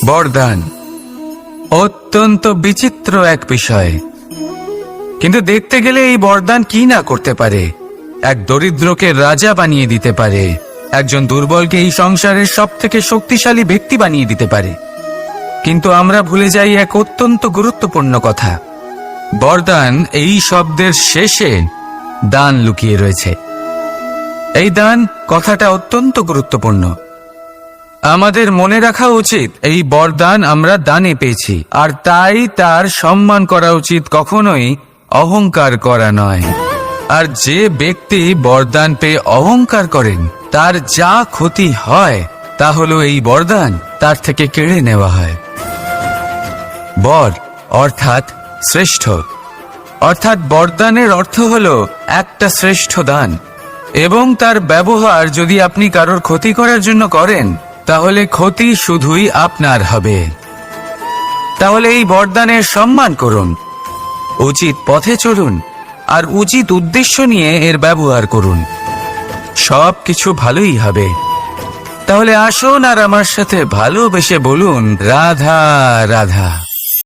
বরদান অত্যন্ত বিচিত্র এক বিষয়, কিন্তু দেখতে গেলে এই বরদান কি না করতে পারে। এক দরিদ্রকে রাজা বানিয়ে দিতে পারে, একজন দুর্বলকে এই সংসারের সবথেকে শক্তিশালী ব্যক্তি বানিয়ে দিতে পারে। কিন্তু আমরা ভুলে যাই এক অত্যন্ত গুরুত্বপূর্ণ কথা। বরদান এই শব্দের শেষে দান লুকিয়ে রয়েছে। এই দান কথাটা অত্যন্ত গুরুত্বপূর্ণ। আমাদের মনে রাখা উচিত এই বরদান আমরা দানে পেয়েছি, আর তাই তার সম্মান করা উচিত, কখনোই অহংকার করা নয়। আর যে ব্যক্তি বরদান পেয়ে অহংকার করেন তার যা ক্ষতি হয় তা হলো এই বরদান তার থেকে কেড়ে নেওয়া হয়। বর অর্থাৎ শ্রেষ্ঠ, অর্থাৎ বরদানের অর্থ হলো একটা শ্রেষ্ঠ দান, এবং তার ব্যবহার যদি আপনি কারোর ক্ষতি করার জন্য করেন তাহলে ক্ষতি শুধুই আপনার হবে। তাহলে এই বরদানের সম্মান করুন, উচিত পথে চলুন, আর উচিত উদ্দেশ্য নিয়ে এর ব্যবহার করুন। সবকিছু ভালোই হবে। তাহলে আসুন আর আমার সাথে ভালোবেসে বলুন, রাধা রাধা।